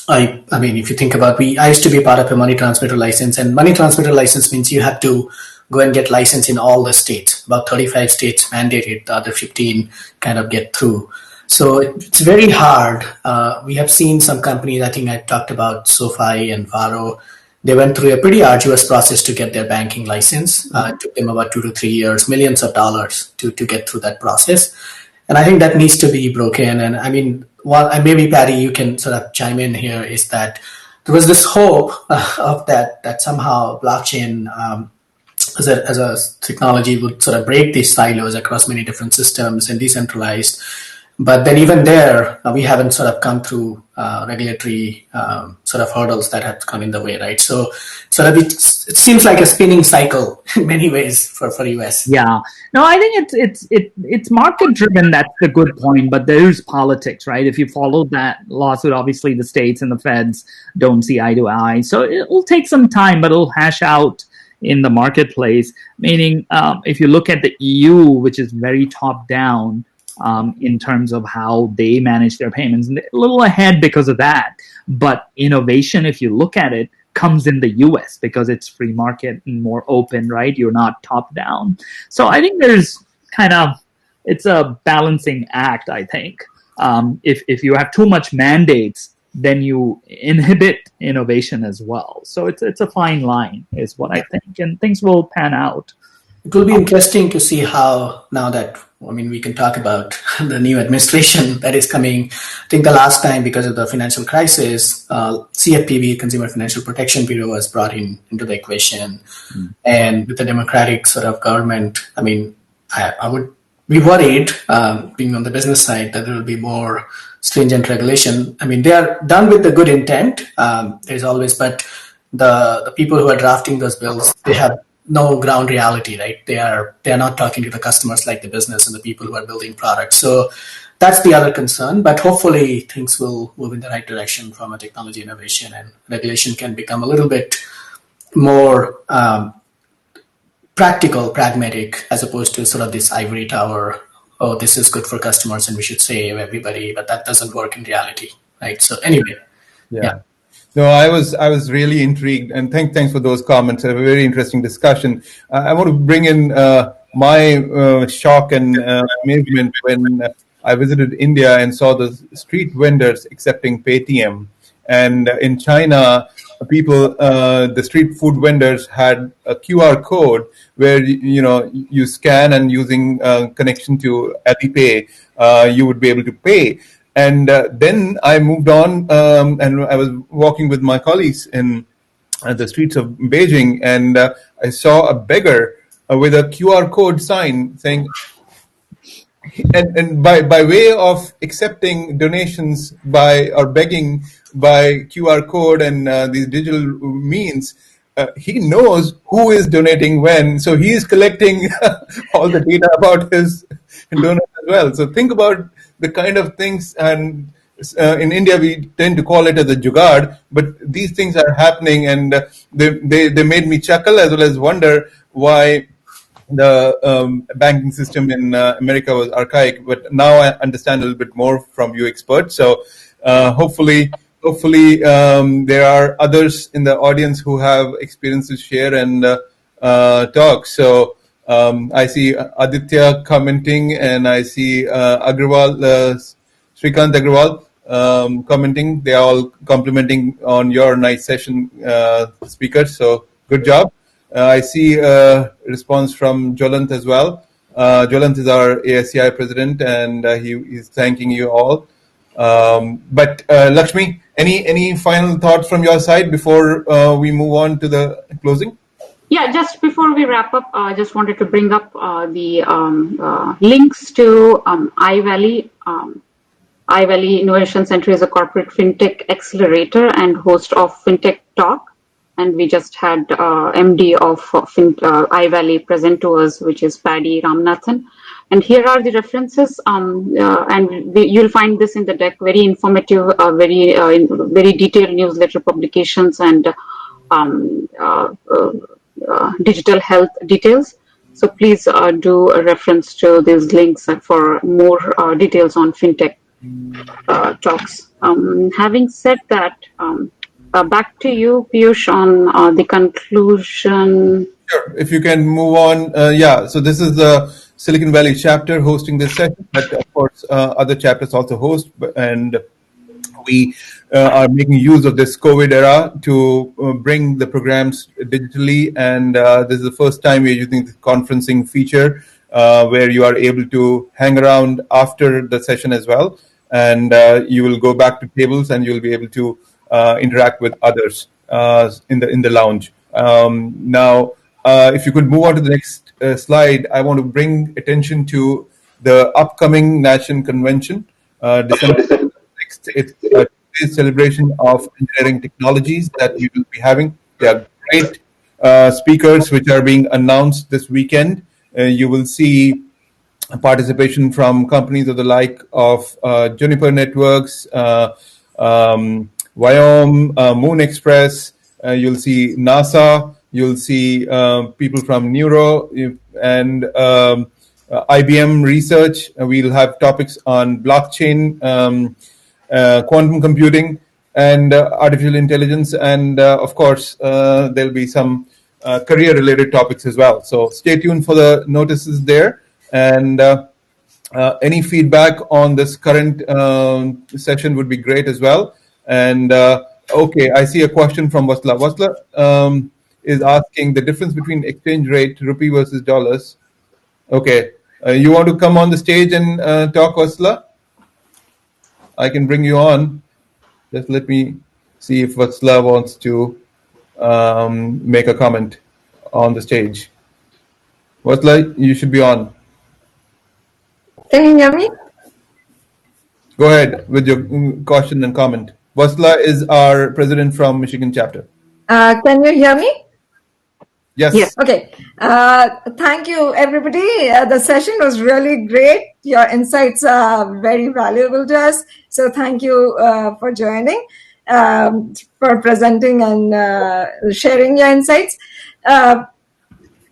I mean, if you think about, I used to be part of a money transmitter license, and money transmitter license means you have to go and get license in all the states. About 35 states mandate it, the other 15 kind of get through. So it's very hard. We have seen some companies, I think I talked about SoFi and Varo. They went through a pretty arduous process to get their banking license. It took them about 2 to 3 years, millions of dollars to get through that process. And I think that needs to be broken. And I mean, maybe Patty, you can sort of chime in here, is that there was this hope of that somehow blockchain as a technology would sort of break these silos across many different systems and decentralized. But then even there, we haven't sort of come through regulatory sort of hurdles that have come in the way, right? So it seems like a spinning cycle in many ways for US. Yeah, no, I think it's market driven. That's the good point. But there's politics, right? If you follow that lawsuit, obviously the states and the feds don't see eye to eye. So it will take some time, but it'll hash out in the marketplace. Meaning, if you look at the EU, which is very top down. In terms of how they manage their payments, and a little ahead because of that. But innovation, if you look at it, comes in the US because it's free market and more open, right? You're not top down. So I think there's it's a balancing act, I think. If you have too much mandates, then you inhibit innovation as well. So it's a fine line is what I think, and things will pan out. It will be interesting to see how now that, I mean, we can talk about the new administration that is coming. I think the last time, because of the financial crisis, CFPB, Consumer Financial Protection Bureau, was brought into the equation. And with the Democratic sort of government, I mean, I would be worried, being on the business side, that there will be more stringent regulation. I mean, they are done with the good intent. There's always, but the people who are drafting those bills, they have no ground reality, right? They are not talking to the customers like the business and the people who are building products. So that's the other concern. But hopefully things will move in the right direction from a technology innovation, and regulation can become a little bit more practical, pragmatic, as opposed to sort of this ivory tower. Oh, this is good for customers and we should save everybody, but that doesn't work in reality, right? So anyway, yeah. No, I was really intrigued, and thanks for those comments. A very interesting discussion. I want to bring in my shock and amazement when I visited India and saw the street vendors accepting Paytm. And in China, the street food vendors had a QR code where you scan, and using connection to Alipay, you would be able to pay. And then I moved on, and I was walking with my colleagues in the streets of Beijing, and I saw a beggar with a QR code sign saying, and by way of accepting donations or begging by QR code and these digital means, he knows who is donating when, so he is collecting all the data about his donors as well. So think about the kind of things, and in India we tend to call it as a jugaad, but these things are happening, and they made me chuckle as well as wonder why the banking system in America was archaic. But now I understand a little bit more from you experts. So hopefully there are others in the audience who have experience to share and talk. So I see Aditya commenting, and I see Srikant Agrawal commenting. They are all complimenting on your nice session, speakers. So good job. I see a response from Jwalant as well. Jwalant is our ASEI president, and he is thanking you all. But Lakshmi, any final thoughts from your side before we move on to the closing? Yeah, just before we wrap up, I just wanted to bring up the links to iValley. iValley Innovation Center is a corporate fintech accelerator and host of Fintech Talk. And we just had MD of iValley present to us, which is Paddy Ramanathan. And here are the references, and you'll find this in the deck. Very informative, very detailed newsletter publications, and digital health details. So please do a reference to these links for more details on fintech talks. Having said that, back to you, Piyush, on the conclusion. Sure. If you can move on. Yeah, so this is the Silicon Valley chapter hosting this session, but of course, other chapters also host, and we are making use of this COVID era to bring the programs digitally, and this is the first time we're using the conferencing feature where you are able to hang around after the session as well, and you will go back to tables and you'll be able to interact with others in the lounge. Now, if you could move on to the next slide, I want to bring attention to the upcoming National Convention, December 6th. It's a celebration of engineering technologies that we will be having. There are great speakers which are being announced this weekend. You will see participation from companies of the like of Juniper Networks, Wyom, Moon Express. You'll see NASA. You'll see people from Neuro and IBM Research. We'll have topics on blockchain, quantum computing, and artificial intelligence. And of course, there'll be some career-related topics as well. So stay tuned for the notices there. And any feedback on this current session would be great as well. And okay, I see a question from Vasla. Vasla is asking the difference between exchange rate, rupee versus dollars. Okay, you want to come on the stage and talk, Vasla? I can bring you on. Just let me see if Vasla wants to make a comment on the stage. Vasla, you should be on. Can you hear me? Go ahead with your question and comment. Vasla is our president from Michigan chapter. Can you hear me? Yes. Yes. Okay. Thank you, everybody. The session was really great. Your insights are very valuable to us. So thank you for joining, for presenting and sharing your insights.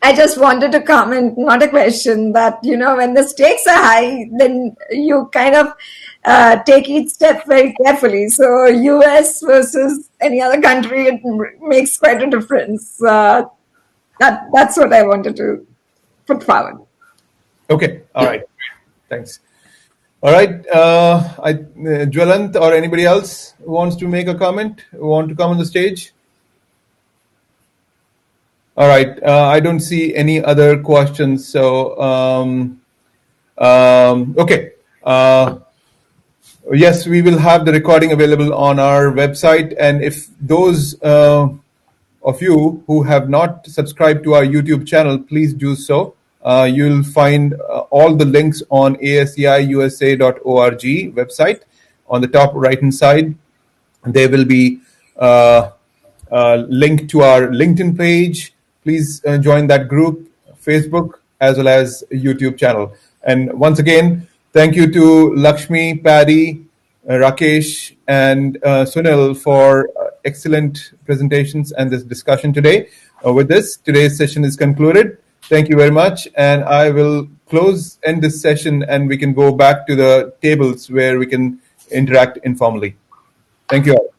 I just wanted to comment, not a question, that, when the stakes are high, then you kind of take each step very carefully. So US versus any other country, it makes quite a difference. That's what I wanted to put forward. Okay. All right. Thanks. All right. Jwalant or anybody else who wants to make a comment, want to come on the stage? All right. I don't see any other questions. So, okay. Yes, we will have the recording available on our website. And if those of you who have not subscribed to our YouTube channel, please do so. You'll find all the links on aseiusa.org website. On the top right-hand side, there will be a link to our LinkedIn page. Please join that group, Facebook, as well as YouTube channel. And once again, thank you to Lakshmi, Paddy, Rakesh, and Sunil for excellent presentations and this discussion today. With this, today's session is concluded. Thank you very much. And I will end this session and we can go back to the tables where we can interact informally. Thank you all.